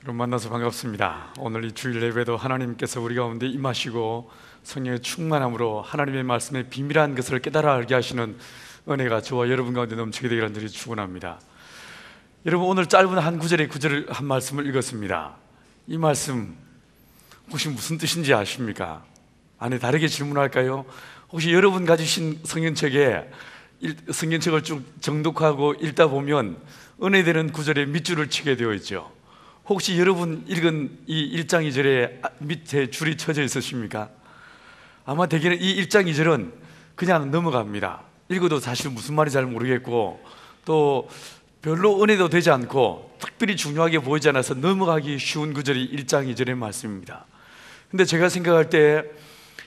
여러분 만나서 반갑습니다. 오늘 이 주일 예배도 하나님께서 우리 가운데 임하시고 성령의 충만함으로 하나님의 말씀의 비밀한 것을 깨달아 알게 하시는 은혜가 저와 여러분 가운데 넘치게 되기를 간절히 축원합니다. 여러분, 오늘 짧은 한 구절의 한 말씀을 읽었습니다. 이 말씀 혹시 무슨 뜻인지 아십니까? 안에 다르게 질문할까요? 혹시 여러분 가지신 성경책을 쭉 정독하고 읽다 보면 은혜되는 구절에 밑줄을 치게 되어 있죠. 혹시 여러분 읽은 이 1장 2절에 밑에 줄이 쳐져 있으십니까? 아마 대개는 이 1장 2절은 그냥 넘어갑니다. 읽어도 사실 무슨 말인지 잘 모르겠고 또 별로 은혜도 되지 않고 특별히 중요하게 보이지 않아서 넘어가기 쉬운 구절이 1장 2절의 말씀입니다. 근데 제가 생각할 때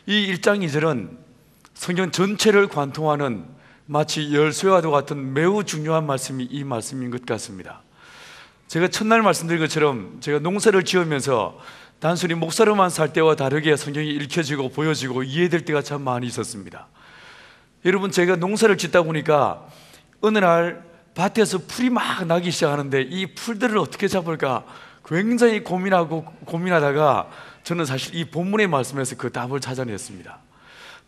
이 1장 2절은 성경 전체를 관통하는 마치 열쇠와도 같은 매우 중요한 말씀이 이 말씀인 것 같습니다. 제가 첫날 말씀드린 것처럼 제가 농사를 지으면서 단순히 목사로만 살 때와 다르게 성경이 읽혀지고 보여지고 이해될 때가 참 많이 있었습니다. 여러분, 제가 농사를 짓다 보니까 어느 날 밭에서 풀이 막 나기 시작하는데 이 풀들을 어떻게 잡을까 굉장히 고민하다가 저는 사실 이 본문의 말씀에서 그 답을 찾아냈습니다.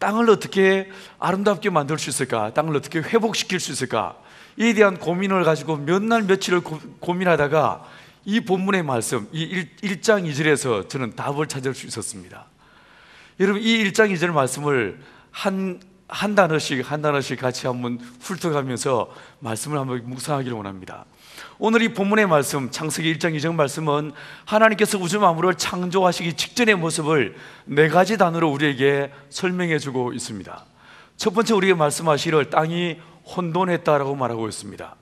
땅을 어떻게 아름답게 만들 수 있을까? 땅을 어떻게 회복시킬 수 있을까? 이에 대한 고민을 가지고 몇 날 며칠을 고민하다가 이 본문의 말씀, 이 1장 2절에서 저는 답을 찾을 수 있었습니다. 여러분, 이 1장 2절 말씀을 한 단어씩 같이 한번 훑어가면서 말씀을 한번 묵상하기를 원합니다. 오늘 이 본문의 말씀, 창세기 1장 2절 말씀은 하나님께서 우주 만물을 창조하시기 직전의 모습을 4가지 단어로 우리에게 설명해 주고 있습니다. 첫 번째, 우리에게 말씀하시기를 땅이 혼돈했다라고 말하고 있습니다.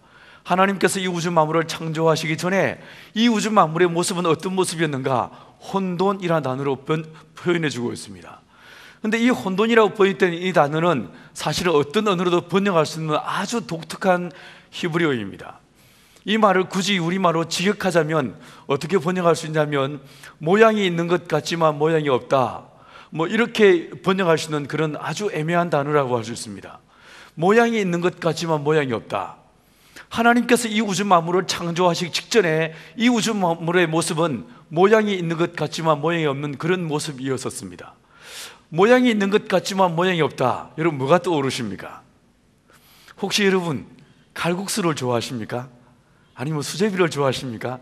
하나님께서 이 우주 만물을 창조하시기 전에 이 우주 만물의 모습은 어떤 모습이었는가? 혼돈이라는 단어로 표현해 주고 있습니다. 그런데 이 혼돈이라고 번역된 이 단어는 사실은 어떤 언어로도 번역할 수 있는 아주 독특한 히브리어입니다. 이 말을 굳이 우리말로 직역하자면 어떻게 번역할 수 있냐면 모양이 있는 것 같지만 모양이 없다, 이렇게 번역할 수 있는 그런 아주 애매한 단어라고 할 수 있습니다. 모양이 있는 것 같지만 모양이 없다. 하나님께서 이 우주 만물을 창조하시기 직전에 이 우주 만물의 모습은 모양이 있는 것 같지만 모양이 없는 그런 모습이었었습니다. 모양이 있는 것 같지만 모양이 없다. 여러분, 뭐가 떠오르십니까? 혹시 여러분 칼국수를 좋아하십니까? 아니면 수제비를 좋아하십니까?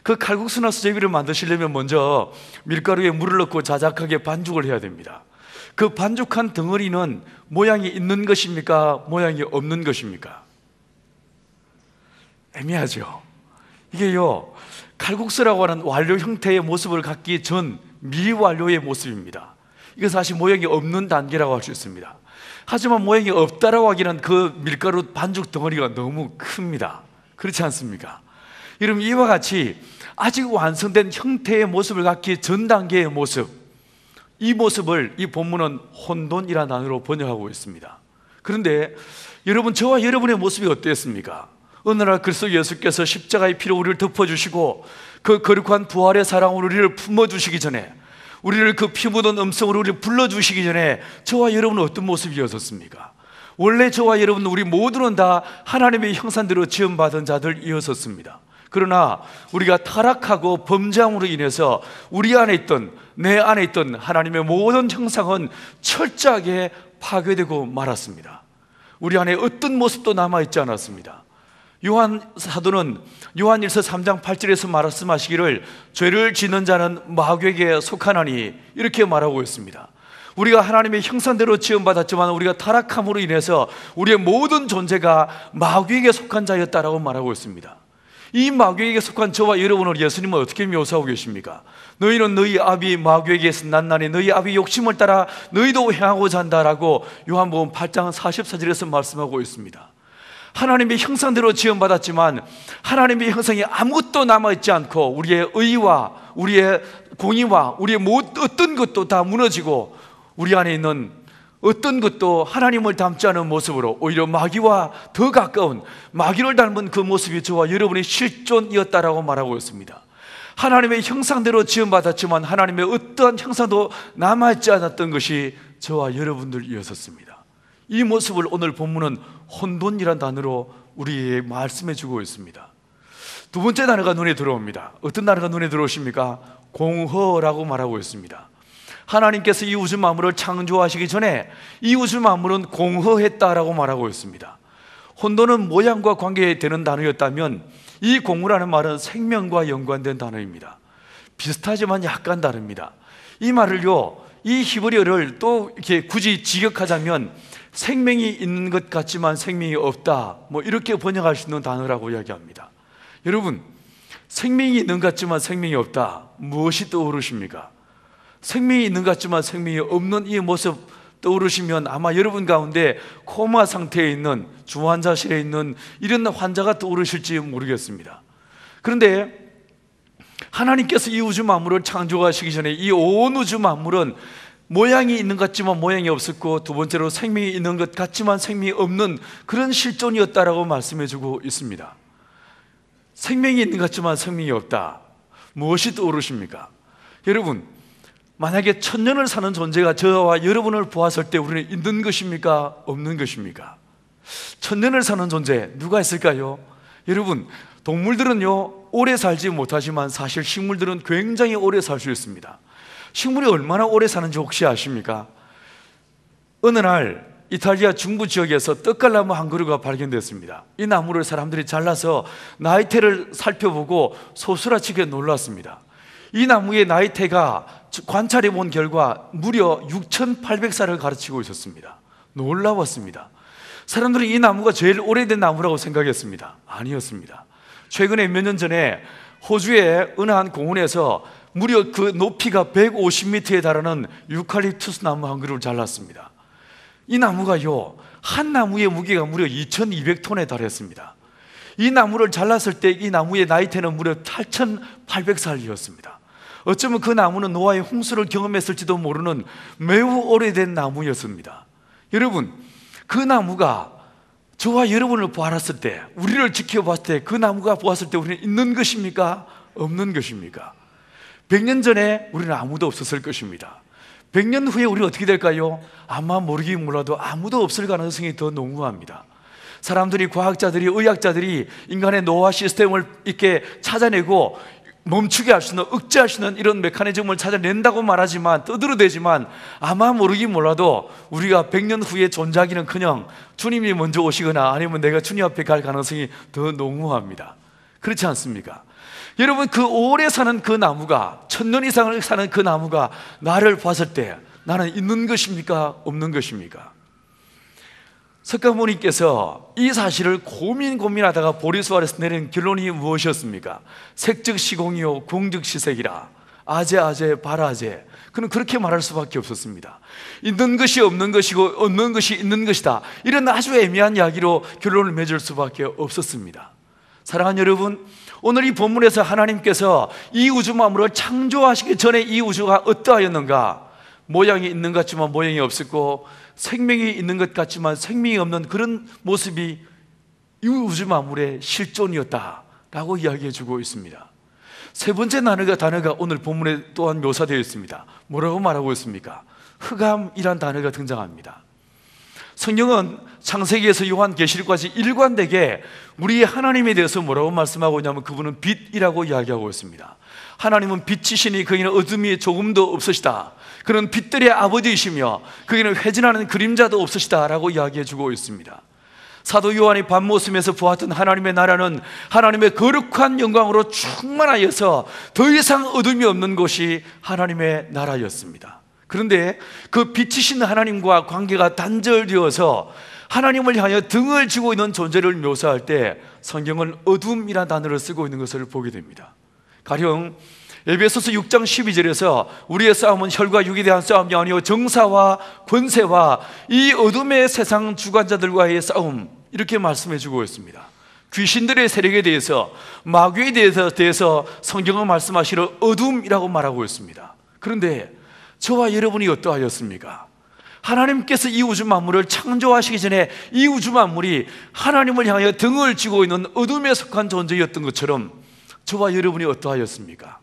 그 칼국수나 수제비를 만드시려면 먼저 밀가루에 물을 넣고 자작하게 반죽을 해야 됩니다. 그 반죽한 덩어리는 모양이 있는 것입니까? 모양이 없는 것입니까? 애매하죠. 이게요, 칼국수라고 하는 완료 형태의 모습을 갖기 전 미완료의 모습입니다. 이건 사실 모양이 없는 단계라고 할 수 있습니다. 하지만 모양이 없다라고 하기는 그 밀가루 반죽 덩어리가 너무 큽니다. 그렇지 않습니까? 여러분, 이와 같이 아직 완성된 형태의 모습을 갖기 전 단계의 모습, 이 모습을 이 본문은 혼돈이라는 단어로 번역하고 있습니다. 그런데 여러분, 저와 여러분의 모습이 어땠습니까? 어느 날 그리스도 예수께서 십자가의 피로 우리를 덮어주시고 그 거룩한 부활의 사랑으로 우리를 품어주시기 전에, 우리를 그 피 묻은 음성으로 우리를 불러주시기 전에 저와 여러분은 어떤 모습이었습니까? 원래 저와 여러분, 우리 모두는 다 하나님의 형상대로 지음받은 자들이었습니다. 그러나 우리가 타락하고 범죄함으로 인해서 우리 안에 있던, 내 안에 있던 하나님의 모든 형상은 철저하게 파괴되고 말았습니다. 우리 안에 어떤 모습도 남아있지 않았습니다. 요한 사도는 요한일서 3장 8절에서 말씀하시기를 죄를 짓는 자는 마귀에게 속하나니 이렇게 말하고 있습니다. 우리가 하나님의 형상대로 지음받았지만 우리가 타락함으로 인해서 우리의 모든 존재가 마귀에게 속한 자였다라고 말하고 있습니다. 이 마귀에게 속한 저와 여러분을 예수님은 어떻게 묘사하고 계십니까? 너희는 너희 아비 마귀에게서 났나니 너희 아비 욕심을 따라 너희도 행하고자 한다라고 요한복음 8장 44절에서 말씀하고 있습니다. 하나님의 형상대로 지음받았지만 하나님의 형상이 아무것도 남아있지 않고 우리의 의와 우리의 공의와 우리의 어떤 것도 다 무너지고 우리 안에 있는 어떤 것도 하나님을 닮지 않은 모습으로 오히려 마귀와 더 가까운, 마귀를 닮은 그 모습이 저와 여러분의 실존이었다라고 말하고 있습니다. 하나님의 형상대로 지음받았지만 하나님의 어떠한 형상도 남아있지 않았던 것이 저와 여러분들이었습니다. 이 모습을 오늘 본문은 혼돈이란 단어로 우리에게 말씀해 주고 있습니다. 두 번째 단어가 눈에 들어옵니다. 어떤 단어가 눈에 들어오십니까? 공허라고 말하고 있습니다. 하나님께서 이 우주 만물을 창조하시기 전에 이 우주 만물은 공허했다라고 말하고 있습니다. 혼돈은 모양과 관계되는 단어였다면 이 공허라는 말은 생명과 연관된 단어입니다. 비슷하지만 약간 다릅니다. 이 말을요, 이 히브리어를 또 이렇게 굳이 직역하자면 생명이 있는 것 같지만 생명이 없다, 이렇게 번역할 수 있는 단어라고 이야기합니다. 여러분, 생명이 있는 것 같지만 생명이 없다, 무엇이 떠오르십니까? 생명이 있는 것 같지만 생명이 없는 이 모습 떠오르시면 아마 여러분 가운데 코마 상태에 있는 중환자실에 있는 이런 환자가 떠오르실지 모르겠습니다. 그런데 하나님께서 이 우주 만물을 창조하시기 전에 이 온 우주 만물은 모양이 있는 것 같지만 모양이 없었고, 두 번째로 생명이 있는 것 같지만 생명이 없는 그런 실존이었다라고 말씀해주고 있습니다. 생명이 있는 것 같지만 생명이 없다, 무엇이 떠오르십니까? 여러분, 만약에 천년을 사는 존재가 저와 여러분을 보았을 때 우리는 있는 것입니까? 없는 것입니까? 천년을 사는 존재 누가 있을까요? 여러분, 동물들은요 오래 살지 못하지만 사실 식물들은 굉장히 오래 살 수 있습니다. 식물이 얼마나 오래 사는지 혹시 아십니까? 어느 날 이탈리아 중부 지역에서 떡갈나무 한 그루가 발견됐습니다. 이 나무를 사람들이 잘라서 나이테를 살펴보고 소스라치게 놀랐습니다. 이 나무의 나이테가 관찰해 본 결과 무려 6,800살을 가르치고 있었습니다. 놀라웠습니다. 사람들은 이 나무가 제일 오래된 나무라고 생각했습니다. 아니었습니다. 최근에 몇 년 전에 호주의 어느 한 공원에서 무려 그 높이가 150m에 달하는 유칼립투스 나무 한 그루를 잘랐습니다. 이 나무가요, 한 나무의 무게가 무려 2,200톤에 달했습니다. 이 나무를 잘랐을 때 이 나무의 나이테는 무려 8,800살이었습니다. 어쩌면 그 나무는 노아의 홍수를 경험했을지도 모르는 매우 오래된 나무였습니다. 여러분, 그 나무가 저와 여러분을 보았을 때, 우리를 지켜봤을 때, 그 나무가 보았을 때 우리는 있는 것입니까? 없는 것입니까? 100년 전에 우리는 아무도 없었을 것입니다. 100년 후에 우리는 어떻게 될까요? 아마 모르긴 몰라도 아무도 없을 가능성이 더 농후합니다. 사람들이, 과학자들이, 의학자들이 인간의 노화 시스템을 이렇게 찾아내고 멈추게 할 수 있는, 억제할 수 있는 이런 메커니즘을 찾아낸다고 말하지만, 떠들어대지만 아마 모르긴 몰라도 우리가 100년 후에 존재하기는커녕 주님이 먼저 오시거나 아니면 내가 주님 앞에 갈 가능성이 더 농후합니다. 그렇지 않습니까? 여러분, 그 오래 사는 그 나무가, 1000년 이상을 사는 그 나무가 나를 봤을 때 나는 있는 것입니까? 없는 것입니까? 석가모니께서 이 사실을 고민하다가 보리수아에서 내린 결론이 무엇이었습니까? 색즉 시공이요 공즉 시색이라, 아제 바라제. 그는 그렇게 말할 수밖에 없었습니다. 있는 것이 없는 것이고 없는 것이 있는 것이다, 이런 아주 애매한 이야기로 결론을 맺을 수밖에 없었습니다. 사랑하는 여러분, 오늘 이 본문에서 하나님께서 이 우주 만물을 창조하시기 전에 이 우주가 어떠하였는가? 모양이 있는 것 같지만 모양이 없었고, 생명이 있는 것 같지만 생명이 없는 그런 모습이 이 우주 만물의 실존이었다라고 이야기해 주고 있습니다. 세 번째 단어가 오늘 본문에 또한 묘사되어 있습니다. 뭐라고 말하고 있습니까? 흑암이란 단어가 등장합니다. 성경은 창세기에서 요한계시록까지 일관되게 우리 하나님에 대해서 뭐라고 말씀하고 있냐면 그분은 빛이라고 이야기하고 있습니다. 하나님은 빛이시니 그에는 어둠이 조금도 없으시다, 그는 빛들의 아버지이시며 그에는 회진하는 그림자도 없으시다 라고 이야기해 주고 있습니다. 사도 요한이 밤모습에서 보았던 하나님의 나라는 하나님의 거룩한 영광으로 충만하여서 더 이상 어둠이 없는 곳이 하나님의 나라였습니다. 그런데 그 빛이신 하나님과 관계가 단절되어서 하나님을 향해 등을 지고 있는 존재를 묘사할 때 성경은 어둠이라는 단어를 쓰고 있는 것을 보게 됩니다. 가령 에베소서 6장 12절에서 우리의 싸움은 혈과 육에 대한 싸움이 아니요 정사와 권세와 이 어둠의 세상 주관자들과의 싸움, 이렇게 말씀해 주고 있습니다. 귀신들의 세력에 대해서, 마귀에 대해서 성경은 말씀하시러 어둠이라고 말하고 있습니다. 그런데 저와 여러분이 어떠하였습니까? 하나님께서 이 우주 만물을 창조하시기 전에 이 우주 만물이 하나님을 향해 등을 쥐고 있는 어둠에 속한 존재였던 것처럼 저와 여러분이 어떠하였습니까?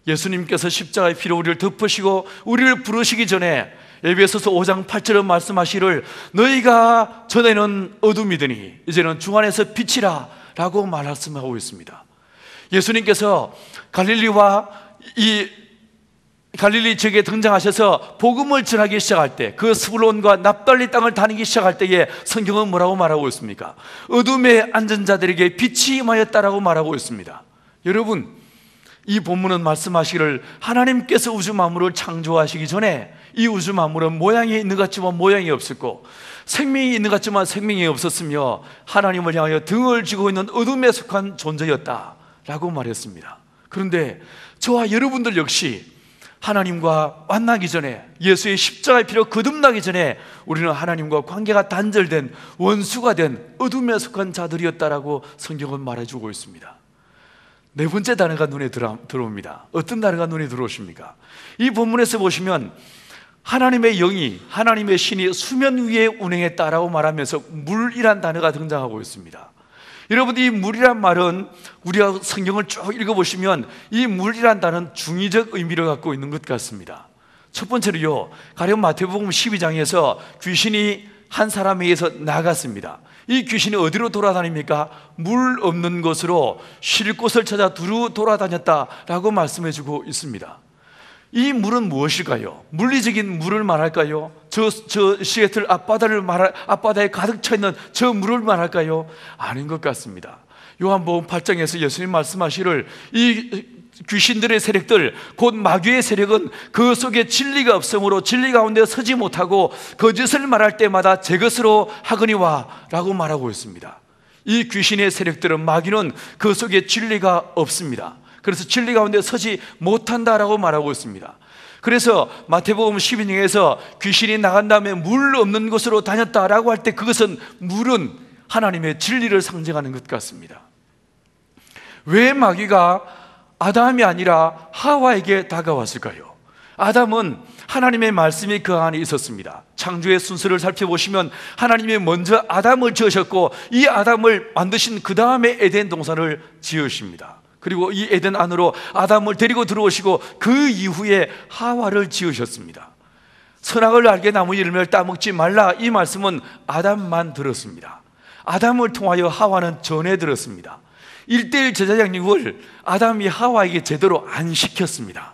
예수님께서 십자가의 피로 우리를 덮으시고 우리를 부르시기 전에 에베소서 5장 8절에 말씀하시를 너희가 전에는 어둠이더니 이제는 주 안에서 빛이라 라고 말씀하고 있습니다. 예수님께서 갈릴리 지역에 등장하셔서 복음을 전하기 시작할 때, 그 스불론과 납달리 땅을 다니기 시작할 때에 성경은 뭐라고 말하고 있습니까? 어둠에 앉은 자들에게 빛이 임하였다라고 말하고 있습니다. 여러분, 이 본문은 말씀하시기를 하나님께서 우주 만물을 창조하시기 전에 이 우주 만물은 모양이 있는 것 같지만 모양이 없었고, 생명이 있는 것 같지만 생명이 없었으며, 하나님을 향하여 등을 쥐고 있는 어둠에 속한 존재였다라고 말했습니다. 그런데 저와 여러분들 역시 하나님과 만나기 전에, 예수의 십자가의 피로 거듭나기 전에 우리는 하나님과 관계가 단절된, 원수가 된 어둠에 속한 자들이었다라고 성경은 말해주고 있습니다. 네 번째 단어가 눈에 들어옵니다. 어떤 단어가 눈에 들어오십니까? 이 본문에서 보시면 하나님의 영이, 하나님의 신이 수면 위에 운행했다라고 말하면서 물이란 단어가 등장하고 있습니다. 여러분, 이 물이란 말은 우리가 성경을 쭉 읽어보시면 이 물이란 단어는 중의적 의미를 갖고 있는 것 같습니다. 첫 번째로요, 가령 마태복음 12장에서 귀신이 한 사람에 의해서 나갔습니다. 이 귀신이 어디로 돌아다닙니까? 물 없는 곳으로 쉴 곳을 찾아 두루 돌아다녔다라고 말씀해주고 있습니다. 이 물은 무엇일까요? 물리적인 물을 말할까요? 저 시애틀 앞바다에 가득 차 있는 저 물을 말할까요? 아닌 것 같습니다. 요한복음 8장에서 예수님 말씀하시기를 이 귀신들의 세력들, 곧 마귀의 세력은 그 속에 진리가 없으므로 진리 가운데 서지 못하고 거짓을 말할 때마다 제 것으로 하거니와 라고 말하고 있습니다. 이 귀신의 세력들은, 마귀는 그 속에 진리가 없습니다. 그래서 진리 가운데 서지 못한다라고 말하고 있습니다. 그래서 마태복음 12장에서 귀신이 나간 다음에 물 없는 곳으로 다녔다라고 할 때, 그것은 물은 하나님의 진리를 상징하는 것 같습니다. 왜 마귀가 아담이 아니라 하와에게 다가왔을까요? 아담은 하나님의 말씀이 그 안에 있었습니다. 창조의 순서를 살펴보시면 하나님이 먼저 아담을 지으셨고, 이 아담을 만드신 그 다음에 에덴 동산을 지으십니다. 그리고 이 에덴 안으로 아담을 데리고 들어오시고 그 이후에 하와를 지으셨습니다. 선악을 알게 나무 열매를 따먹지 말라, 이 말씀은 아담만 들었습니다. 아담을 통하여 하와는 전해 들었습니다. 1:1 제사장육을 아담이 하와에게 제대로 안 시켰습니다.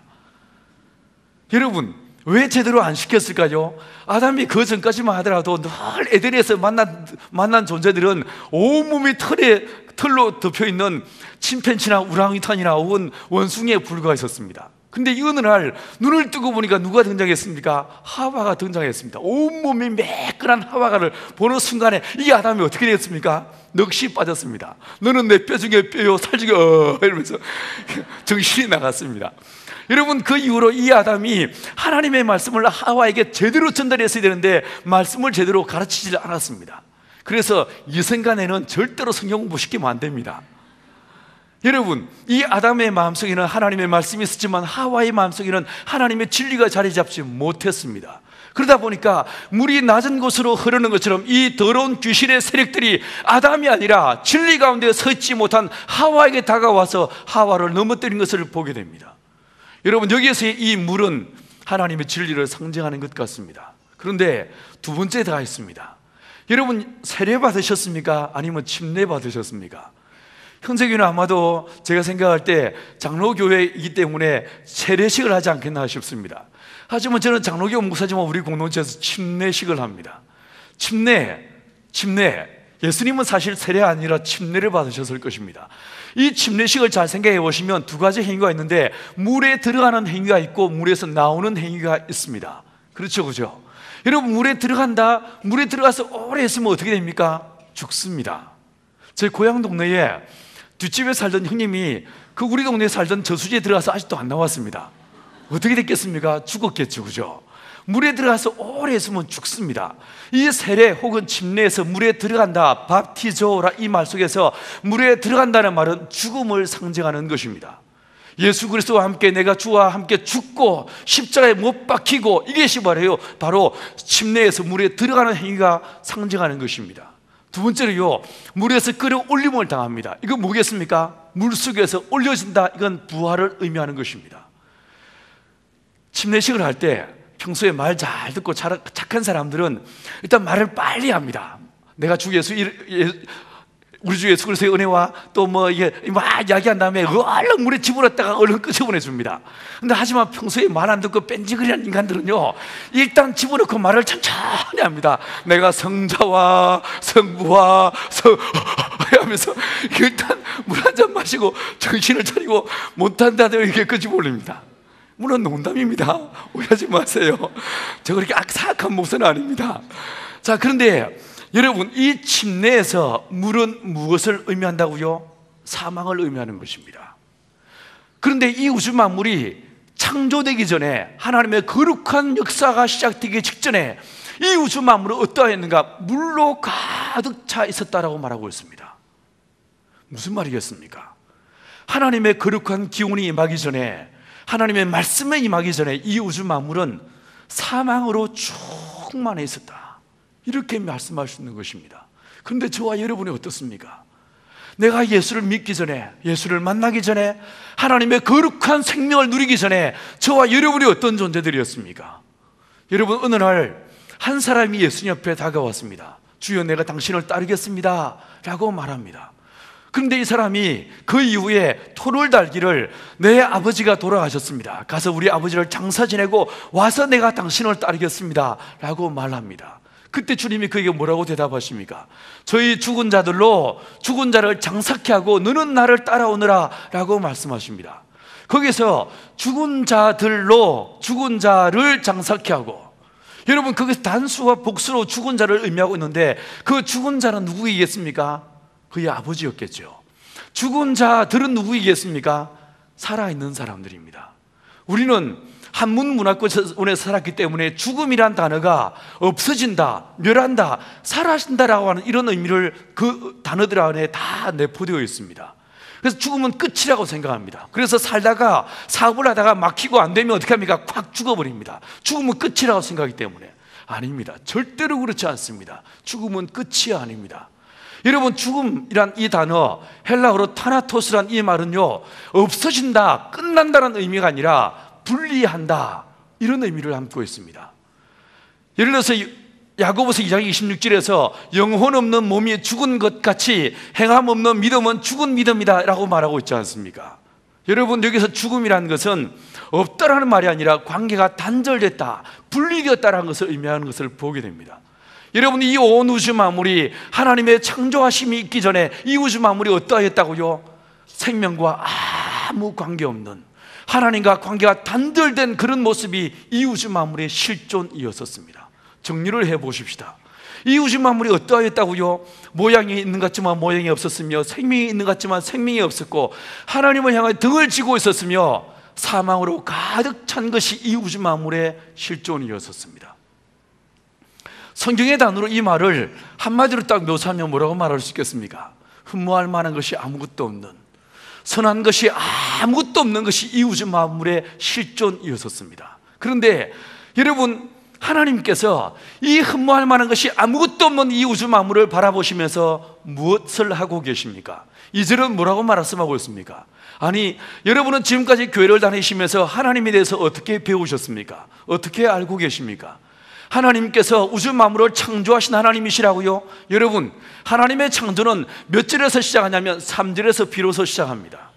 여러분, 왜 제대로 안 시켰을까요? 아담이 그 전까지만 하더라도 늘 에덴에서 만난 존재들은 온몸이 털로 덮여있는 침팬지나 우랑우탄이나 혹은 원숭이에 불과했었습니다. 근데 어느 날 눈을 뜨고 보니까 누가 등장했습니까? 하와가 등장했습니다. 온몸이 매끈한 하와가를 보는 순간에 이 아담이 어떻게 됐습니까? 넋이 빠졌습니다. 너는 내 뼈 중에 뼈요, 살 중에 이러면서 정신이 나갔습니다. 여러분, 그 이후로 이 아담이 하나님의 말씀을 하와에게 제대로 전달했어야 되는데 말씀을 제대로 가르치지 않았습니다. 그래서 이생간에는 절대로 성경 공부시키면 안 됩니다. 여러분, 이 아담의 마음속에는 하나님의 말씀이 있었지만 하와의 마음속에는 하나님의 진리가 자리 잡지 못했습니다. 그러다 보니까 물이 낮은 곳으로 흐르는 것처럼 이 더러운 귀신의 세력들이 아담이 아니라 진리 가운데 서 있지 못한 하와에게 다가와서 하와를 넘어뜨린 것을 보게 됩니다. 여러분, 여기에서의 이 물은 하나님의 진리를 상징하는 것 같습니다. 그런데 두 번째 더 있습니다. 여러분, 세례 받으셨습니까? 아니면 침례 받으셨습니까? 형제교회는 아마도 제가 생각할 때 장로교회이기 때문에 세례식을 하지 않겠나 싶습니다. 하지만 저는 장로교 목사지만 우리 공동체에서 침례식을 합니다. 침례, 예수님은 사실 세례 아니라 침례를 받으셨을 것입니다. 이 침례식을 잘 생각해 보시면 두 가지 행위가 있는데, 물에 들어가는 행위가 있고 물에서 나오는 행위가 있습니다. 그렇죠? 여러분, 물에 들어가서 오래 있으면 어떻게 됩니까? 죽습니다. 제 고향 동네에 뒷집에 살던 형님이 그 우리 동네에 살던 저수지에 들어가서 아직도 안 나왔습니다. 어떻게 됐겠습니까? 죽었겠죠, 그죠? 물에 들어가서 오래 있으면 죽습니다. 이 세례 혹은 침례에서 물에 들어간다, 밥티조라, 이 말 속에서 물에 들어간다는 말은 죽음을 상징하는 것입니다. 예수 그리스도와 함께 내가 주와 함께 죽고 십자가에 못 박히고, 이것이 바로 침례에서 물에 들어가는 행위가 상징하는 것입니다. 두 번째로요, 물에서 끌어올림을 당합니다. 이건 뭐겠습니까? 물속에서 올려진다, 이건 부활을 의미하는 것입니다. 침례식을 할 때 평소에 말 잘 듣고 착한 사람들은 일단 말을 빨리 합니다. 내가 주 예수 우리 주 예수 그리스도의 은혜와 또 뭐 이게 막 이야기한 다음에 얼른 물에 집어넣었다가 얼른 끄집어내줍니다. 근데 하지만 평소에 말 안 듣고 뺀지그리한 인간들은요, 일단 집어넣고 말을 천천히 합니다. 내가 성자와 성부와 하면서 일단 물 한 잔 마시고 정신을 차리고 못한다고 이렇게 끄집어 올립니다. 물론 농담입니다. 오해하지 마세요. 저 그렇게 악사악한 목소리는 아닙니다. 자, 그런데 여러분, 이 침례에서 물은 무엇을 의미한다고요? 사망을 의미하는 것입니다. 그런데 이 우주 만물이 창조되기 전에, 하나님의 거룩한 역사가 시작되기 직전에 이 우주 만물은 어떠했는가? 물로 가득 차 있었다라고 말하고 있습니다. 무슨 말이겠습니까? 하나님의 거룩한 기운이 임하기 전에, 하나님의 말씀에 임하기 전에 이 우주 만물은 사망으로 충만해 있었다, 이렇게 말씀할 수 있는 것입니다. 그런데 저와 여러분이 어떻습니까? 내가 예수를 믿기 전에, 예수를 만나기 전에, 하나님의 거룩한 생명을 누리기 전에 저와 여러분이 어떤 존재들이었습니까? 여러분, 어느 날 한 사람이 예수님 옆에 다가왔습니다. 주여, 내가 당신을 따르겠습니다 라고 말합니다. 그런데 이 사람이 그 이후에 토를 달기를, 내 아버지가 돌아가셨습니다, 가서 우리 아버지를 장사 지내고 와서 내가 당신을 따르겠습니다 라고 말합니다. 그때 주님이 그에게 뭐라고 대답하십니까? 저희 죽은 자들로 죽은 자를 장사케 하고 너는 나를 따라오너라 라고 말씀하십니다. 거기서 죽은 자들로 죽은 자를 장사케 하고, 여러분, 거기서 단수와 복수로 죽은 자를 의미하고 있는데 그 죽은 자는 누구이겠습니까? 그의 아버지였겠죠. 죽은 자들은 누구이겠습니까? 살아있는 사람들입니다. 우리는 한문 문화권에서 살았기 때문에 죽음이란 단어가 없어진다, 멸한다, 사라진다라고 하는 이런 의미를 그 단어들 안에 다 내포되어 있습니다. 그래서 죽음은 끝이라고 생각합니다. 그래서 살다가 사업을 하다가 막히고 안 되면 어떻게 합니까? 콱 죽어버립니다. 죽음은 끝이라고 생각하기 때문에. 아닙니다. 절대로 그렇지 않습니다. 죽음은 끝이 아닙니다. 여러분, 죽음이란 이 단어, 헬라어로 타나토스란 이 말은요, 없어진다, 끝난다는 의미가 아니라 분리한다, 이런 의미를 담고 있습니다. 예를 들어서 야고보서 2장 26절에서 영혼 없는 몸이 죽은 것 같이 행함 없는 믿음은 죽은 믿음이다 라고 말하고 있지 않습니까? 여러분, 여기서 죽음이라는 것은 없다라는 말이 아니라 관계가 단절됐다, 분리되었다라는 것을 의미하는 것을 보게 됩니다. 여러분, 이 온 우주 만물이 하나님의 창조하심이 있기 전에 이 우주 만물이 어떠했다고요? 생명과 아무 관계없는, 하나님과 관계가 단절된 그런 모습이 이 우주 만물의 실존이었었습니다. 정리를 해보십시다. 이 우주 만물이 어떠했다고요? 모양이 있는 것 같지만 모양이 없었으며, 생명이 있는 것 같지만 생명이 없었고, 하나님을 향해 등을 지고 있었으며 사망으로 가득 찬 것이 이 우주 만물의 실존이었었습니다. 성경의 단어로 이 말을 한마디로 딱 묘사하면 뭐라고 말할 수 있겠습니까? 흠모할 만한 것이 아무것도 없는, 선한 것이 아무것도 없는 것이 이 우주 만물의 실존이었었습니다. 그런데 여러분, 하나님께서 이 흠모할 만한 것이 아무것도 없는 이 우주 만물을 바라보시면서 무엇을 하고 계십니까? 이 절은 뭐라고 말씀하고 있습니까? 아니, 여러분은 지금까지 교회를 다니시면서 하나님에 대해서 어떻게 배우셨습니까? 어떻게 알고 계십니까? 하나님께서 우주 만물을 창조하신 하나님이시라고요? 여러분, 하나님의 창조는 몇 절에서 시작하냐면 3절에서 비로소 시작합니다.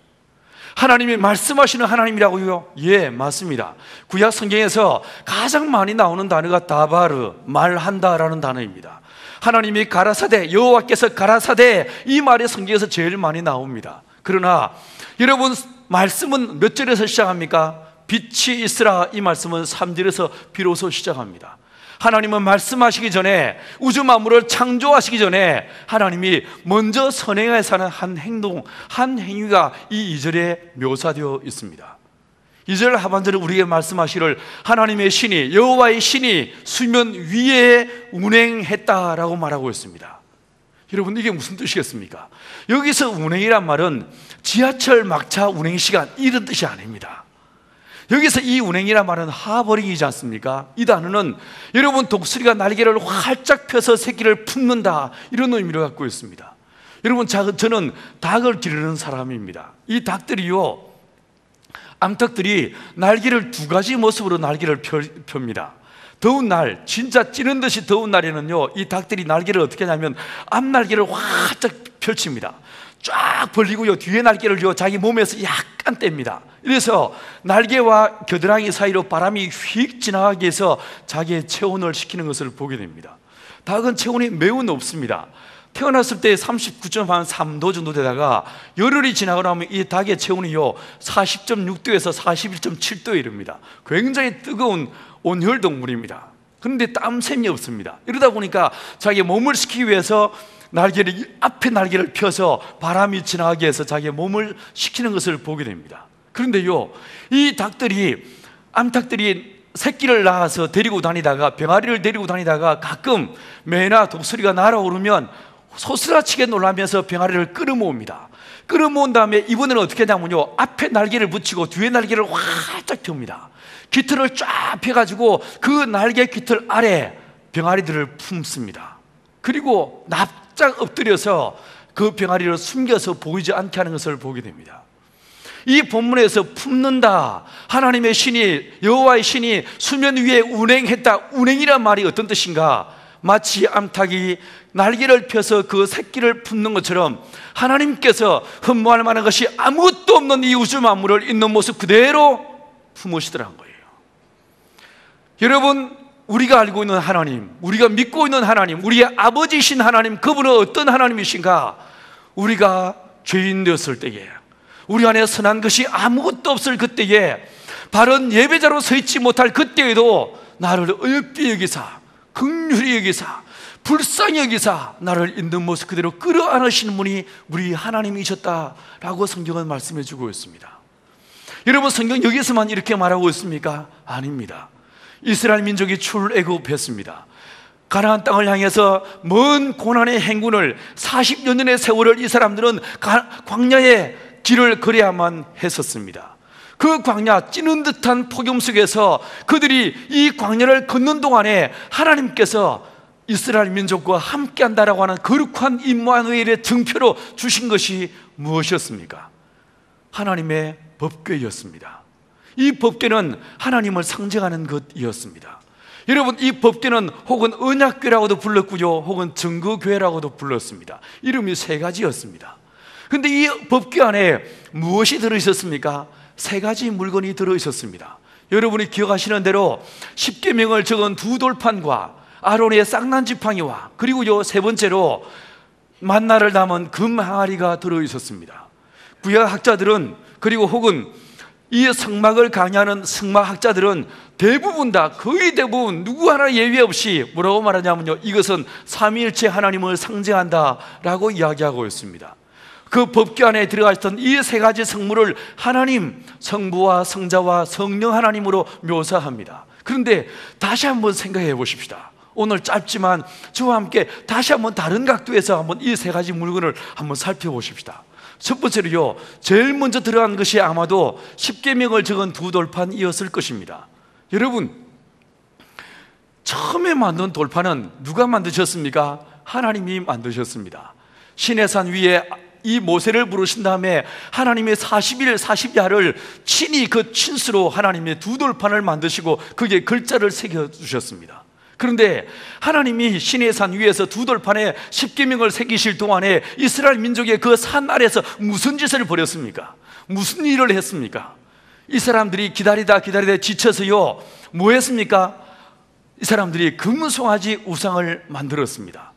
하나님이 말씀하시는 하나님이라고요? 예, 맞습니다. 구약 성경에서 가장 많이 나오는 단어가 다바르, 말한다라는 단어입니다. 하나님이 가라사대, 여호와께서 가라사대, 이 말이 성경에서 제일 많이 나옵니다. 그러나 여러분, 말씀은 몇 절에서 시작합니까? 빛이 있으라, 이 말씀은 3절에서 비로소 시작합니다. 하나님은 말씀하시기 전에, 우주 만물을 창조하시기 전에 하나님이 먼저 선행해서 하는 한 행동, 한 행위가 이 2절에 묘사되어 있습니다. 2절 하반절에 우리에게 말씀하시기를 하나님의 신이, 여호와의 신이 수면 위에 운행했다라고 말하고 있습니다. 여러분, 이게 무슨 뜻이겠습니까? 여기서 운행이란 말은 지하철 막차 운행시간 이런 뜻이 아닙니다. 여기서 이 운행이란 말은 하버링이지 않습니까? 이 단어는 여러분, 독수리가 날개를 활짝 펴서 새끼를 품는다, 이런 의미를 갖고 있습니다. 여러분, 저는 닭을 기르는 사람입니다. 이 닭들이요, 암탉들이 날개를 두 가지 모습으로 날개를 펴니다. 더운 날, 진짜 찌는 듯이 더운 날에는요, 이 닭들이 날개를 어떻게 하냐면 앞날개를 활짝 펼칩니다. 쫙 벌리고요, 뒤에 날개를 자기 몸에서 약간 뗍니다. 그래서 날개와 겨드랑이 사이로 바람이 휙 지나가게 해서 자기의 체온을 식히는 것을 보게 됩니다. 닭은 체온이 매우 높습니다. 태어났을 때 39.3도 정도 되다가 열흘이 지나고 나면 이 닭의 체온이요 40.6도에서 41.7도에 이릅니다. 굉장히 뜨거운 온열 동물입니다. 그런데 땀샘이 없습니다. 이러다 보니까 자기 몸을 식히기 위해서 앞에 날개를 펴서 바람이 지나가게 해서 자기의 몸을 식히는 것을 보게 됩니다. 그런데요, 이 암탉들이 새끼를 낳아서 데리고 다니다가, 병아리를 데리고 다니다가 가끔 매나 독수리가 날아오르면 소스라치게 놀라면서 병아리를 끌어모읍니다. 끌어모은 다음에 이번에는 어떻게 하냐면요, 앞에 날개를 붙이고 뒤에 날개를 활짝 펴니다. 깃털을 쫙 펴가지고 그 날개 깃털 아래 병아리들을 품습니다. 그리고 납작 엎드려서 그 병아리를 숨겨서 보이지 않게 하는 것을 보게 됩니다. 이 본문에서 품는다, 하나님의 신이, 여호와의 신이 수면 위에 운행했다, 운행이란 말이 어떤 뜻인가? 마치 암탉이 날개를 펴서 그 새끼를 품는 것처럼 하나님께서 흠모할 만한 것이 아무것도 없는 이 우주 만물을 있는 모습 그대로 품으시더란 거예요. 여러분, 우리가 알고 있는 하나님, 우리가 믿고 있는 하나님, 우리의 아버지이신 하나님, 그분은 어떤 하나님이신가? 우리가 죄인 되었을 때에, 우리 안에 선한 것이 아무것도 없을 그때에, 바른 예배자로 서 있지 못할 그때에도 나를 어여삐 여기사, 긍휼히 여기사, 불쌍히 여기사 나를 있는 모습 그대로 끌어안으시는 분이 우리 하나님이셨다라고 성경은 말씀해 주고 있습니다. 여러분, 성경 여기서만 이렇게 말하고 있습니까? 아닙니다. 이스라엘 민족이 출애굽했습니다. 가나안 땅을 향해서 먼 고난의 행군을 40여 년의 세월을 이 사람들은 광야의 길을 걸어야만 했었습니다. 그 광야, 찌는 듯한 폭염 속에서 그들이 이 광야를 걷는 동안에 하나님께서 이스라엘 민족과 함께 한다라고 하는 거룩한 임마누엘의 증표로 주신 것이 무엇이었습니까? 하나님의 법궤였습니다. 이 법궤는 하나님을 상징하는 것이었습니다. 여러분, 이 법궤는 혹은 언약궤라고도 불렀고요, 혹은 증거궤라고도 불렀습니다. 이름이 세 가지였습니다. 그런데 이 법궤 안에 무엇이 들어있었습니까? 세 가지 물건이 들어있었습니다. 여러분이 기억하시는 대로 십계명을 적은 두 돌판과 아론의 쌍난 지팡이와, 그리고요 세 번째로 만나를 담은 금 항아리가 들어있었습니다. 구약학자들은, 그리고 혹은 이 성막을 강의하는 성막학자들은 대부분 다, 거의 대부분 누구 하나 예외 없이 뭐라고 말하냐면요, 이것은 삼위일체 하나님을 상징한다라고 이야기하고 있습니다. 그 법궤 안에 들어가 있던 이 세 가지 성물을 하나님, 성부와 성자와 성령 하나님으로 묘사합니다. 그런데 다시 한번 생각해 보십시다. 오늘 짧지만 저와 함께 다시 한번 다른 각도에서 한번 이 세 가지 물건을 한번 살펴보십시다. 첫 번째로요, 제일 먼저 들어간 것이 아마도 십계명을 적은 두 돌판이었을 것입니다. 여러분, 처음에 만든 돌판은 누가 만드셨습니까? 하나님이 만드셨습니다. 시내산 위에 이 모세를 부르신 다음에 하나님의 40일 40야를 친히 그 친수로 하나님의 두 돌판을 만드시고 거기에 글자를 새겨주셨습니다. 그런데 하나님이 시내산 위에서 두 돌판에 십계명을 새기실 동안에 이스라엘 민족의 그 산 아래에서 무슨 짓을 벌였습니까? 무슨 일을 했습니까? 이 사람들이 기다리다 지쳐서요, 뭐 했습니까? 이 사람들이 금송아지 우상을 만들었습니다.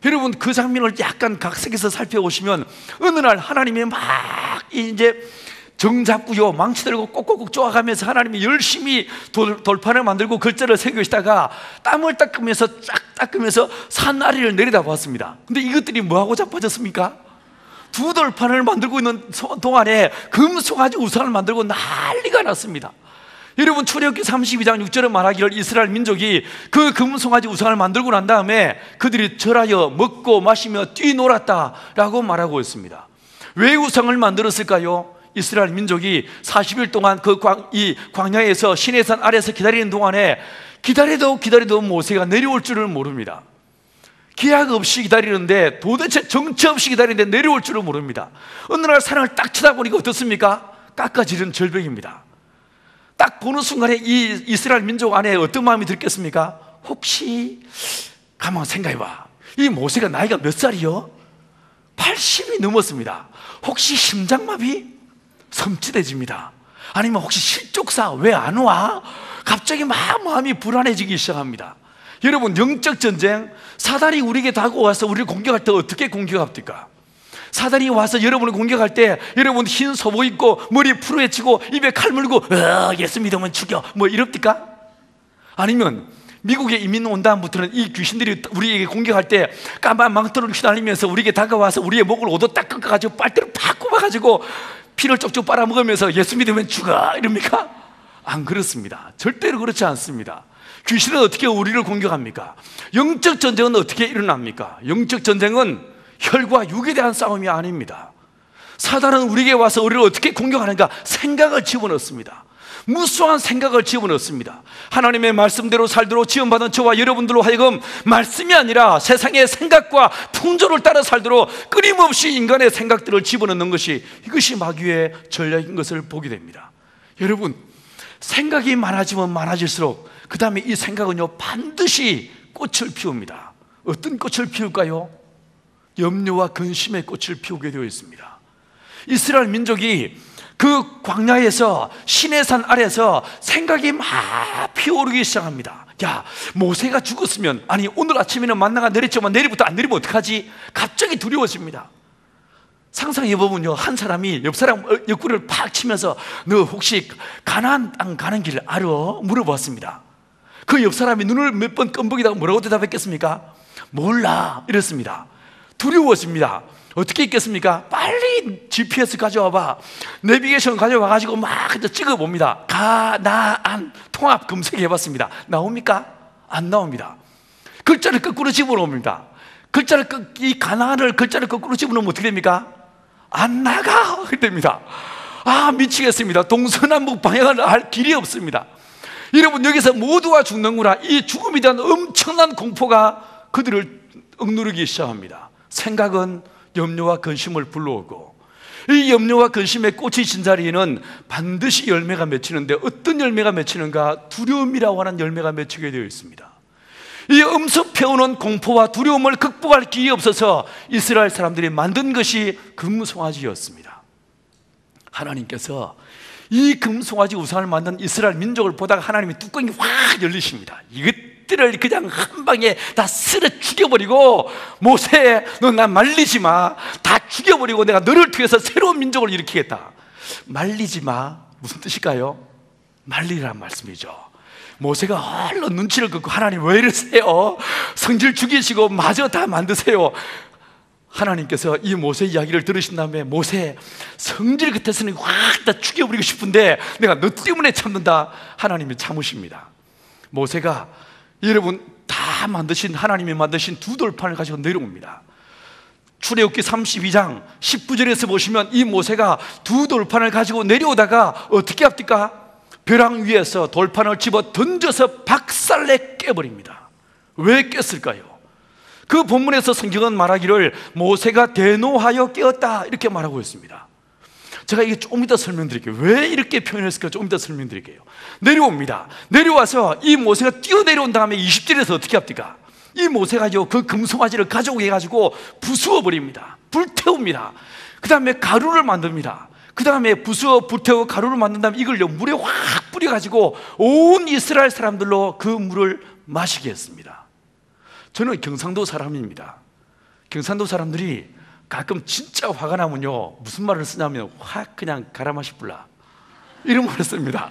여러분, 그 장면을 약간 각색해서 살펴보시면 어느 날 하나님이 막 이제 정잡고요, 망치 들고 꼭꼭꼭 쪼아가면서 하나님이 열심히 돌판을 만들고 글자를 새기시다가 땀을 닦으면서 쫙 닦으면서 산 아래를 내려다 봤습니다. 근데 이것들이 뭐하고 자빠졌습니까? 두 돌판을 만들고 있는 동안에 금송아지 우상을 만들고 난리가 났습니다. 여러분, 출애굽기 32장 6절에 말하기를 이스라엘 민족이 그 금송아지 우상을 만들고 난 다음에 그들이 절하여 먹고 마시며 뛰놀았다라고 말하고 있습니다. 왜 우상을 만들었을까요? 이스라엘 민족이 40일 동안 이 광야에서 시내산 아래에서 기다리는 동안에 기다리도 모세가 내려올 줄을 모릅니다. 기약 없이 기다리는데, 도대체 정처 없이 기다리는데 내려올 줄을 모릅니다. 어느 날 산을 딱 쳐다보니까 어떻습니까? 깎아지른 절벽입니다. 딱 보는 순간에 이 이스라엘 민족 안에 어떤 마음이 들겠습니까? 혹시 가만 생각해봐, 이 모세가 나이가 몇 살이요? 80이 넘었습니다. 혹시 심장마비? 섬찟해집니다. 아니면 혹시 실족사 왜 안 와? 갑자기 막 마음이 불안해지기 시작합니다. 여러분, 영적 전쟁, 사단이 우리에게 다가와서 우리를 공격할 때 어떻게 공격합니까? 사단이 와서 여러분을 공격할 때 여러분 흰 소복 입고 머리 푸르헤치고 입에 칼 물고 예수 믿으면 죽여 뭐 이럽니까? 아니면 미국에 이민 온 다음부터는 이 귀신들이 우리에게 공격할 때 까만 망토를 휘날리면서 우리에게 다가와서 우리의 목을 오도 딱 꺾어가지고 빨대로 팍 꼽아가지고 피를 쪽쪽 빨아먹으면서 예수 믿으면 죽어 이럽니까? 안 그렇습니다. 절대로 그렇지 않습니다. 귀신은 어떻게 우리를 공격합니까? 영적 전쟁은 어떻게 일어납니까? 영적 전쟁은 혈과 육에 대한 싸움이 아닙니다. 사단은 우리에게 와서 우리를 어떻게 공격하는가? 생각을 집어넣습니다. 무수한 생각을 집어넣습니다. 하나님의 말씀대로 살도록 지원받은 저와 여러분들로 하여금 말씀이 아니라 세상의 생각과 풍조를 따라 살도록 끊임없이 인간의 생각들을 집어넣는 것이, 이것이 마귀의 전략인 것을 보게 됩니다. 여러분, 생각이 많아지면 많아질수록 그 다음에 이 생각은요 반드시 꽃을 피웁니다. 어떤 꽃을 피울까요? 염려와 근심의 꽃을 피우게 되어 있습니다. 이스라엘 민족이 그 광야에서 시내산 아래에서 생각이 막 피어오르기 시작합니다. 야, 모세가 죽었으면, 아니 오늘 아침에는 만나가 내렸지만 내일부터 안 내리면 어떡하지? 갑자기 두려워집니다. 상상해보면요, 한 사람이 옆 사람 옆구리를 팍 치면서 너 혹시 가나안 땅 가는 길 알아? 물어봤습니다. 그 옆 사람이 눈을 몇 번 껌벅이다가 뭐라고 대답했겠습니까? 몰라 이랬습니다. 두려워집니다. 어떻게 있겠습니까? 빨리 GPS 가져와봐. 내비게이션 가져와가지고 막 찍어봅니다. 가나안 통합 검색해봤습니다. 나옵니까? 안 나옵니다. 글자를 거꾸로 집어넣습니다. 이 가나안을 글자를 거꾸로 집어넣으면 어떻게 됩니까? 안 나가! 됩니다. 아, 미치겠습니다. 동서남북 방향을 알 길이 없습니다. 여러분, 여기서 모두가 죽는구나. 이 죽음에 대한 엄청난 공포가 그들을 억누르기 시작합니다. 생각은 염려와 근심을 불러오고, 이 염려와 근심의 꽃이 진 자리에는 반드시 열매가 맺히는데 어떤 열매가 맺히는가? 두려움이라고 하는 열매가 맺히게 되어 있습니다. 이 엄습해오는 공포와 두려움을 극복할 기회 없어서 이스라엘 사람들이 만든 것이 금송아지였습니다. 하나님께서 이 금송아지 우상을 만든 이스라엘 민족을 보다가 하나님이 뚜껑이 확 열리십니다. 이것들을 그냥 한 방에 다 쓸어 죽여버리고, 모세 너 나 말리지 마, 다 죽여버리고 내가 너를 통해서 새로운 민족을 일으키겠다. 말리지 마, 무슨 뜻일까요? 말리라는 말씀이죠. 모세가 얼른 눈치를 긋고, 하나님 왜 이러세요? 성질 죽이시고 마저 다 만드세요. 하나님께서 이 모세 이야기를 들으신 다음에, 모세 성질 끝에서는 확 다 죽여버리고 싶은데 내가 너 때문에 참는다. 하나님이 참으십니다. 모세가 여러분 다 만드신, 하나님이 만드신 두 돌판을 가지고 내려옵니다. 출애굽기 32장 19절에서 보시면 이 모세가 두 돌판을 가지고 내려오다가 어떻게 합니까? 벼랑 위에서 돌판을 집어 던져서 박살내 깨버립니다. 왜 깼을까요? 그 본문에서 성경은 말하기를 모세가 대노하여 깨었다 이렇게 말하고 있습니다. 제가 이게 조금 이따 설명드릴게요. 왜 이렇게 표현했을까 조금 이따 설명드릴게요. 내려옵니다. 내려와서 이 모세가 뛰어내려온 다음에 20절에서 어떻게 합니까? 이 모세가 그 금송아지를 가져오게 해가지고 부수어 버립니다. 불태웁니다. 그 다음에 가루를 만듭니다. 그 다음에 부수어 불태워 가루를 만든 다음에 이걸 물에 확 뿌려가지고 온 이스라엘 사람들로 그 물을 마시게 했습니다. 저는 경상도 사람입니다. 경상도 사람들이 가끔 진짜 화가 나면요 무슨 말을 쓰냐면 확 그냥 갈아 마시불라 이런 말을 씁니다.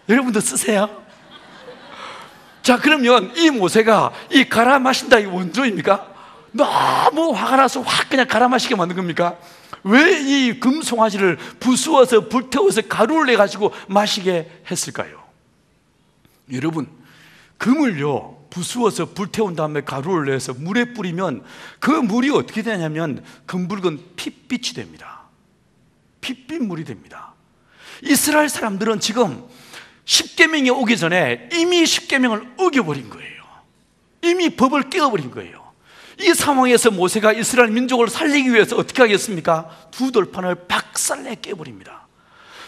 여러분도 쓰세요? 자, 그러면 이 모세가 이 갈아 마신다 이 원조입니까? 너무 화가 나서 확 그냥 갈아 마시게 만든 겁니까? 왜 이 금송아지를 부수어서 불태워서 가루를 내가지고 마시게 했을까요? 여러분, 금을요 부수어서 불태운 다음에 가루를 내서 물에 뿌리면 그 물이 어떻게 되냐면 금붉은 핏빛이 됩니다. 핏빛물이 됩니다. 이스라엘 사람들은 지금 십계명이 오기 전에 이미 십계명을 어겨버린 거예요. 이미 법을 깨어버린 거예요. 이 상황에서 모세가 이스라엘 민족을 살리기 위해서 어떻게 하겠습니까? 두 돌판을 박살내 깨버립니다.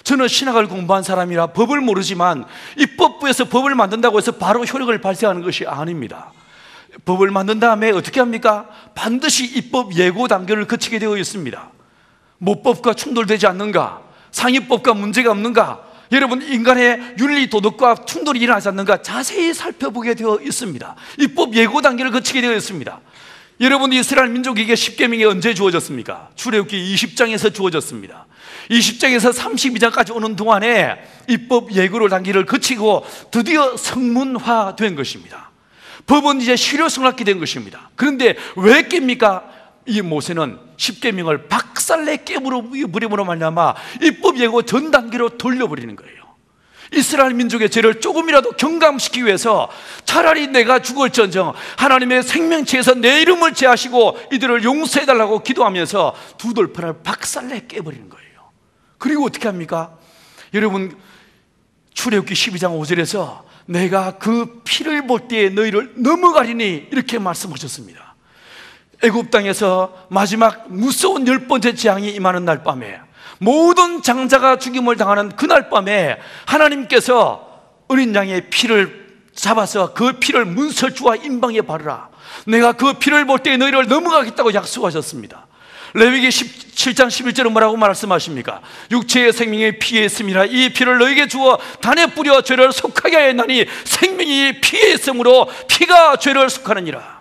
저는 신학을 공부한 사람이라 법을 모르지만 입법부에서 법을 만든다고 해서 바로 효력을 발생하는 것이 아닙니다. 법을 만든 다음에 어떻게 합니까? 반드시 입법 예고 단계를 거치게 되어 있습니다. 모법과 충돌되지 않는가? 상위법과 문제가 없는가? 여러분, 인간의 윤리 도덕과 충돌이 일어나지 않는가 자세히 살펴보게 되어 있습니다. 입법 예고 단계를 거치게 되어 있습니다. 여러분, 이스라엘 민족에게 십계명이 언제 주어졌습니까? 출애굽기 20장에서 주어졌습니다. 20장에서 32장까지 오는 동안에 입법 예고 단계를 거치고 드디어 성문화된 것입니다. 법은 이제 실효성하게 된 것입니다. 그런데 왜 깹니까? 이 모세는 십계명을 박살내 깨버림으로 말미암아 입법 예고 전 단계로 돌려버리는 거예요. 이스라엘 민족의 죄를 조금이라도 경감시키기 위해서 차라리 내가 죽을지언정 하나님의 생명체에서 내 이름을 제하시고 이들을 용서해달라고 기도하면서 두 돌판을 박살내 깨버리는 거예요. 그리고 어떻게 합니까? 여러분, 출애굽기 12장 5절에서 내가 그 피를 볼 때에 너희를 넘어가리니 이렇게 말씀하셨습니다. 애굽 땅에서 마지막 무서운 10번째 재앙이 임하는 날 밤에, 모든 장자가 죽임을 당하는 그날 밤에 하나님께서 어린 양의 피를 잡아서 그 피를 문설주와 임방에 바르라. 내가 그 피를 볼 때 너희를 넘어가겠다고 약속하셨습니다. 레위기 17장 11절은 뭐라고 말씀하십니까? 육체의 생명이 피에 있음이라. 이 피를 너희에게 주어 단에 뿌려 죄를 속하게 하였나니 생명이 피에 있으므로 피가 죄를 속하느니라.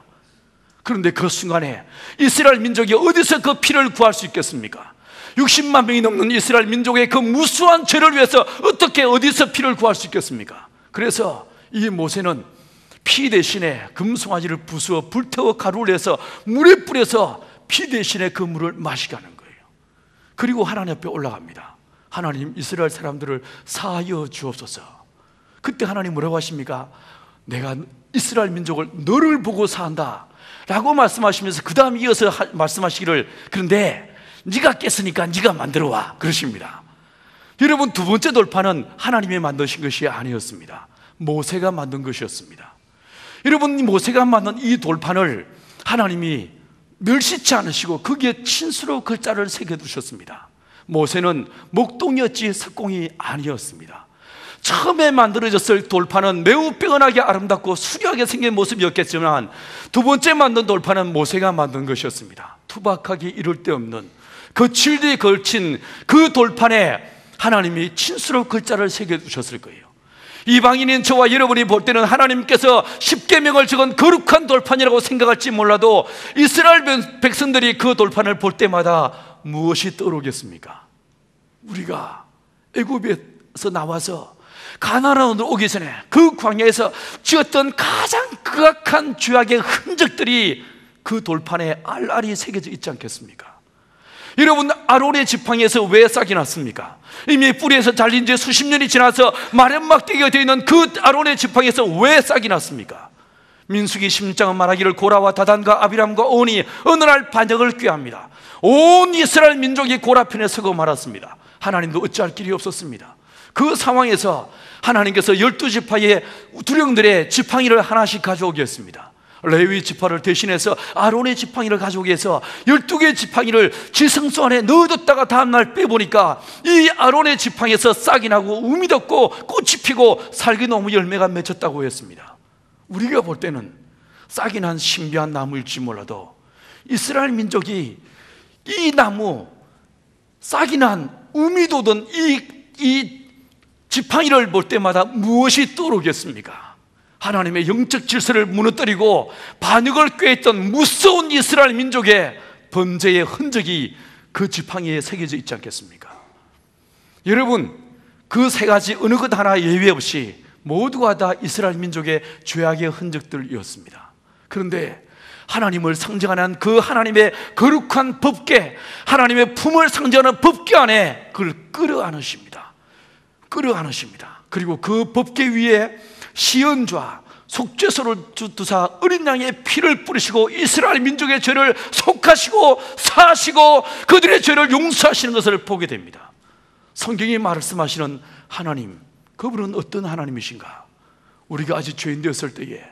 그런데 그 순간에 이스라엘 민족이 어디서 그 피를 구할 수 있겠습니까? 60만 명이 넘는 이스라엘 민족의 그 무수한 죄를 위해서 어떻게 어디서 피를 구할 수 있겠습니까? 그래서 이 모세는 피 대신에 금송아지를 부수어 불태워 가루를 내서 물에 뿌려서 피 대신에 그 물을 마시게 하는 거예요. 그리고 하나님 앞에 올라갑니다. 하나님, 이스라엘 사람들을 사하여 주옵소서. 그때 하나님 뭐라고 하십니까? 내가 이스라엘 민족을 너를 보고 사한다 라고 말씀하시면서 그 다음 이어서 말씀하시기를, 그런데 네가 깼으니까 네가 만들어 와, 그러십니다. 여러분, 두 번째 돌파는 하나님이 만드신 것이 아니었습니다. 모세가 만든 것이었습니다. 여러분, 모세가 만든 이 돌판을 하나님이 멸시치 않으시고 거기에 친수로 글자를 새겨두셨습니다. 모세는 목동이었지 석공이 아니었습니다. 처음에 만들어졌을 돌판은 매우 빼어나게 아름답고 수려하게 생긴 모습이었겠지만, 두 번째 만든 돌판은 모세가 만든 것이었습니다. 투박하기 이를 데 없는 그 질기에 걸친 그 돌판에 하나님이 친수로 글자를 새겨두셨을 거예요. 이방인인 저와 여러분이 볼 때는 하나님께서 십계명을 적은 거룩한 돌판이라고 생각할지 몰라도 이스라엘 백성들이 그 돌판을 볼 때마다 무엇이 떠오르겠습니까? 우리가 애굽에서 나와서 가나안으로 오기 전에 그 광야에서 지었던 가장 극악한 죄악의 흔적들이 그 돌판에 알알이 새겨져 있지 않겠습니까? 여러분, 아론의 지팡이에서 왜 싹이 났습니까? 이미 뿌리에서 잘린 지 수십 년이 지나서 마른 막대기가 되어 있는 그 아론의 지팡이에서 왜 싹이 났습니까? 민수기 16장은 말하기를 고라와 다단과 아비람과 온이 어느 날 반역을 꾀합니다. 온 이스라엘 민족이 고라 편에 서고 말았습니다. 하나님도 어찌할 길이 없었습니다. 그 상황에서 하나님께서 12지파의 두령들의 지팡이를 하나씩 가져오게 했습니다. 레위 지파를 대신해서 아론의 지팡이를 가져오게 해서 12개의 지팡이를 지성소 안에 넣어뒀다가 다음날 빼보니까 이 아론의 지팡이에서 싹이 나고 um이 돋고 꽃이 피고 살기나무 열매가 맺혔다고 했습니다. 우리가 볼 때는 싹이 난 신비한 나무일지 몰라도 이스라엘 민족이 이 나무, 싹이 난 um이 돋은 이 지팡이를 볼 때마다 무엇이 떠오르겠습니까? 하나님의 영적 질서를 무너뜨리고 반역을 꾀했던 무서운 이스라엘 민족의 범죄의 흔적이 그 지팡이에 새겨져 있지 않겠습니까? 여러분, 그 세 가지 어느 것 하나 예외 없이 모두가 다 이스라엘 민족의 죄악의 흔적들이었습니다. 그런데 하나님을 상징하는 그 하나님의 거룩한 법궤, 하나님의 품을 상징하는 법궤 안에 그걸 끌어안으십니다. 끌어안으십니다. 그리고 그 법궤 위에 시언좌 속죄소를 두사 어린 양의 피를 뿌리시고 이스라엘 민족의 죄를 속하시고 사하시고 그들의 죄를 용서하시는 것을 보게 됩니다. 성경이 말씀하시는 하나님, 그분은 어떤 하나님이신가? 우리가 아직 죄인 되었을 때에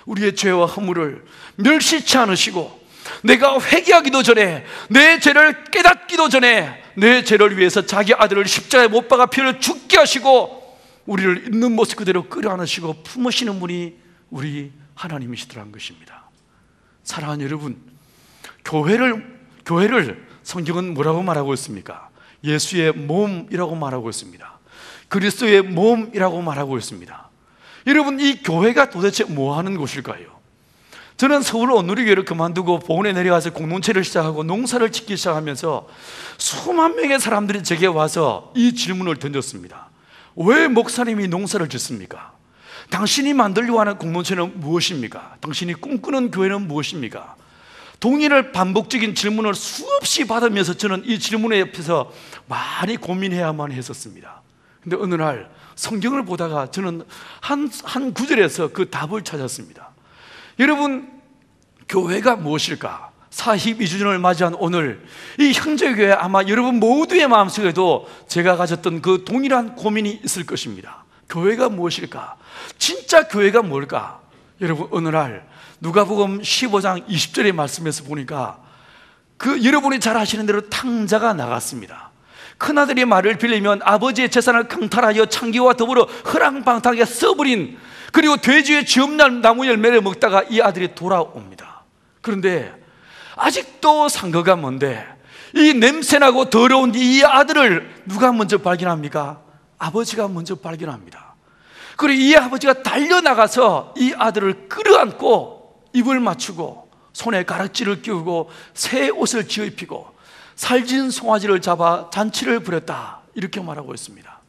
우리의 죄와 허물을 멸시치 않으시고 내가 회개하기도 전에, 내 죄를 깨닫기도 전에 내 죄를 위해서 자기 아들을 십자가에 못 박아 피를 죽게 하시고 우리를 있는 모습 그대로 끌어안으시고 품으시는 분이 우리 하나님이시더라는 것입니다. 사랑하는 여러분, 교회를 성경은 뭐라고 말하고 있습니까? 예수의 몸이라고 말하고 있습니다. 그리스도의 몸이라고 말하고 있습니다. 여러분, 이 교회가 도대체 뭐 하는 곳일까요? 저는 서울 온누리교회를 그만두고 보은에 내려가서 공동체를 시작하고 농사를 짓기 시작하면서 수만 명의 사람들이 제게 와서 이 질문을 던졌습니다. 왜 목사님이 농사를 짓습니까? 당신이 만들려고 하는 공동체는 무엇입니까? 당신이 꿈꾸는 교회는 무엇입니까? 동일한 반복적인 질문을 수없이 받으면서 저는 이 질문에 옆에서 많이 고민해야만 했었습니다. 근데 어느 날 성경을 보다가 저는 한 구절에서 그 답을 찾았습니다. 여러분, 교회가 무엇일까? 42주년을 맞이한 오늘 이 형제교회, 아마 여러분 모두의 마음속에도 제가 가졌던 그 동일한 고민이 있을 것입니다. 교회가 무엇일까? 진짜 교회가 뭘까? 여러분, 어느 날 누가복음 15장 20절의 말씀에서 보니까 여러분이 잘 아시는 대로 탕자가 나갔습니다. 큰아들이 말을 빌리면 아버지의 재산을 강탈하여 창기와 더불어 허랑방탕하게 써버린, 그리고 돼지의 쥐엄난 나무 열매를 먹다가 이 아들이 돌아옵니다. 그런데 아직도 상거가 뭔데 이 냄새나고 더러운 이 아들을 누가 먼저 발견합니까? 아버지가 먼저 발견합니다. 그리고 이 아버지가 달려나가서 이 아들을 끌어안고 입을 맞추고 손에 가락지를 끼우고 새 옷을 지어입히고 살진 송아지를 잡아 잔치를 부렸다, 이렇게 말하고 있습니다.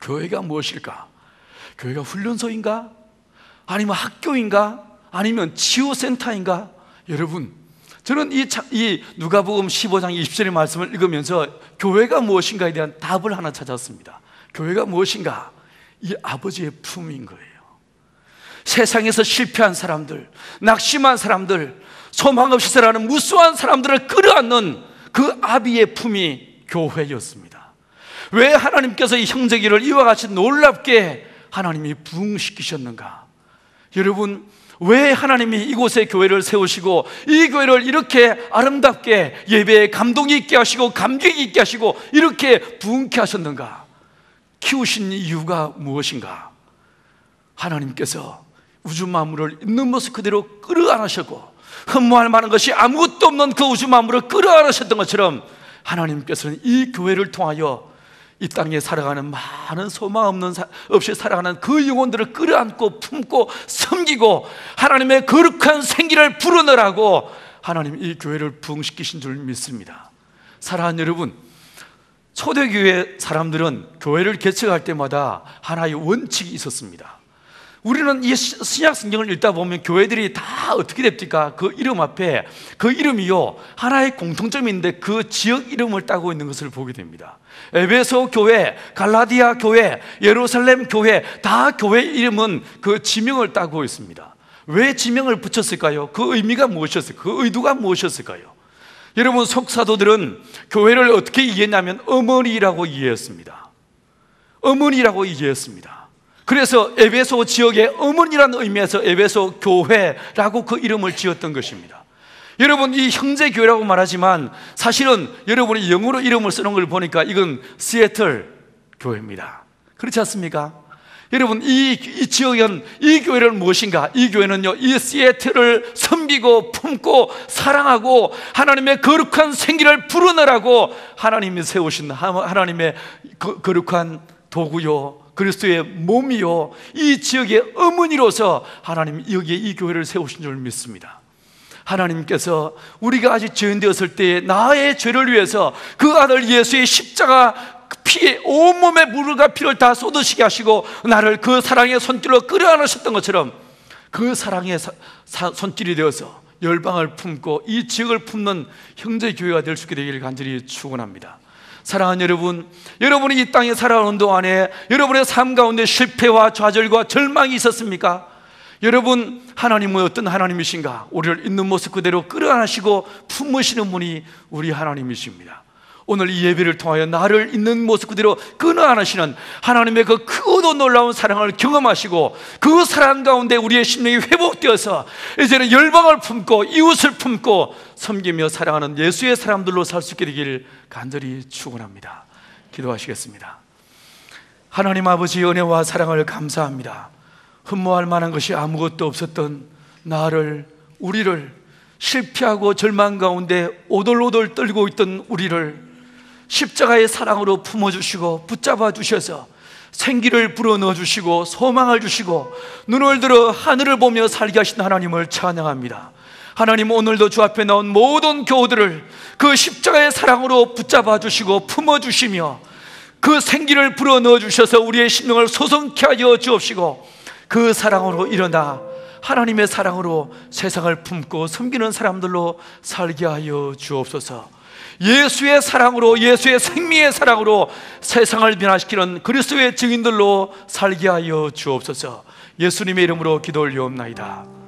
교회가 무엇일까? 교회가 훈련소인가? 아니면 학교인가? 아니면 치유센터인가? 여러분, 저는 이 누가복음 15장 20절의 말씀을 읽으면서 교회가 무엇인가에 대한 답을 하나 찾았습니다. 교회가 무엇인가? 이 아버지의 품인 거예요. 세상에서 실패한 사람들, 낙심한 사람들, 소망 없이 살아가는 무수한 사람들을 끌어안는 그 아비의 품이 교회였습니다. 왜 하나님께서 이 형제기를 이와 같이 놀랍게 하나님이 부흥시키셨는가? 여러분, 왜 하나님이 이곳에 교회를 세우시고 이 교회를 이렇게 아름답게 예배에 감동이 있게 하시고 감격이 있게 하시고 이렇게 부흥케 하셨는가? 키우신 이유가 무엇인가? 하나님께서 우주 만물을 있는 모습 그대로 끌어안으셨고 흠모할 만한 것이 아무것도 없는 그 우주 만물을 끌어안으셨던 것처럼 하나님께서는 이 교회를 통하여 이 땅에 살아가는 많은 소망 없이 살아가는 그 영혼들을 끌어안고 품고 섬기고 하나님의 거룩한 생기를 불어넣으라고 하나님 이 교회를 부흥시키신 줄 믿습니다. 사랑하는 여러분, 초대교회 사람들은 교회를 개척할 때마다 하나의 원칙이 있었습니다. 우리는 이 신약 성경을 읽다 보면 교회들이 다 어떻게 됩니까? 그 이름 앞에 그 이름이요 하나의 공통점이 있는데 그 지역 이름을 따고 있는 것을 보게 됩니다. 에베소 교회, 갈라디아 교회, 예루살렘 교회, 다 교회 이름은 그 지명을 따고 있습니다. 왜 지명을 붙였을까요? 그 의미가 무엇이었을까요? 그 의도가 무엇이었을까요? 여러분, 속사도들은 교회를 어떻게 이해했냐면 어머니라고 이해했습니다. 어머니라고 이해했습니다. 그래서 에베소 지역의 어머니라는 의미에서 에베소 교회라고 그 이름을 지었던 것입니다. 여러분, 이 형제교회라고 말하지만 사실은 여러분이 영어로 이름을 쓰는 걸 보니까 이건 시애틀 교회입니다. 그렇지 않습니까? 여러분, 이 지역은 이 교회는 무엇인가? 이 교회는요, 이 시애틀을 섬기고 품고 사랑하고 하나님의 거룩한 생기를 불어넣으라고 하나님이 세우신 하나님의 거룩한 도구요, 그리스도의 몸이요, 이 지역의 어머니로서 하나님 여기에 이 교회를 세우신 줄 믿습니다. 하나님께서 우리가 아직 죄인 되었을 때에 나의 죄를 위해서 그 아들 예수의 십자가 피에 온몸에 물과 피를 다 쏟으시게 하시고 나를 그 사랑의 손길로 끌어안으셨던 것처럼 그 사랑의 손길이 되어서 열방을 품고 이 지역을 품는 형제교회가 될 수 있게 되기를 간절히 축원합니다. 사랑하는 여러분, 여러분이 이 땅에 살아오는 동안에 여러분의 삶 가운데 실패와 좌절과 절망이 있었습니까? 여러분, 하나님은 어떤 하나님이신가? 우리를 있는 모습 그대로 끌어안으시고 품으시는 분이 우리 하나님이십니다. 오늘 이 예배를 통하여 나를 있는 모습 그대로 끌어안으시는 하나님의 그 크고도 놀라운 사랑을 경험하시고 그 사랑 가운데 우리의 심령이 회복되어서 이제는 열방을 품고 이웃을 품고 섬기며 사랑하는 예수의 사람들로 살 수 있게 되기를 간절히 축원합니다. 기도하시겠습니다. 하나님 아버지, 은혜와 사랑을 감사합니다. 흠모할 만한 것이 아무것도 없었던 나를 우리를, 실패하고 절망 가운데 오돌오돌 떨고 있던 우리를 십자가의 사랑으로 품어주시고 붙잡아 주셔서 생기를 불어넣어 주시고 소망을 주시고 눈을 들어 하늘을 보며 살게 하신 하나님을 찬양합니다. 하나님, 오늘도 주 앞에 나온 모든 교우들을 그 십자가의 사랑으로 붙잡아 주시고 품어 주시며 그 생기를 불어넣어 주셔서 우리의 심령을 소성케 하여 주옵시고 그 사랑으로 일어나 하나님의 사랑으로 세상을 품고 섬기는 사람들로 살게 하여 주옵소서. 예수의 사랑으로, 예수의 생명의 사랑으로 세상을 변화시키는 그리스도의 증인들로 살게 하여 주옵소서. 예수님의 이름으로 기도 올리옵나이다.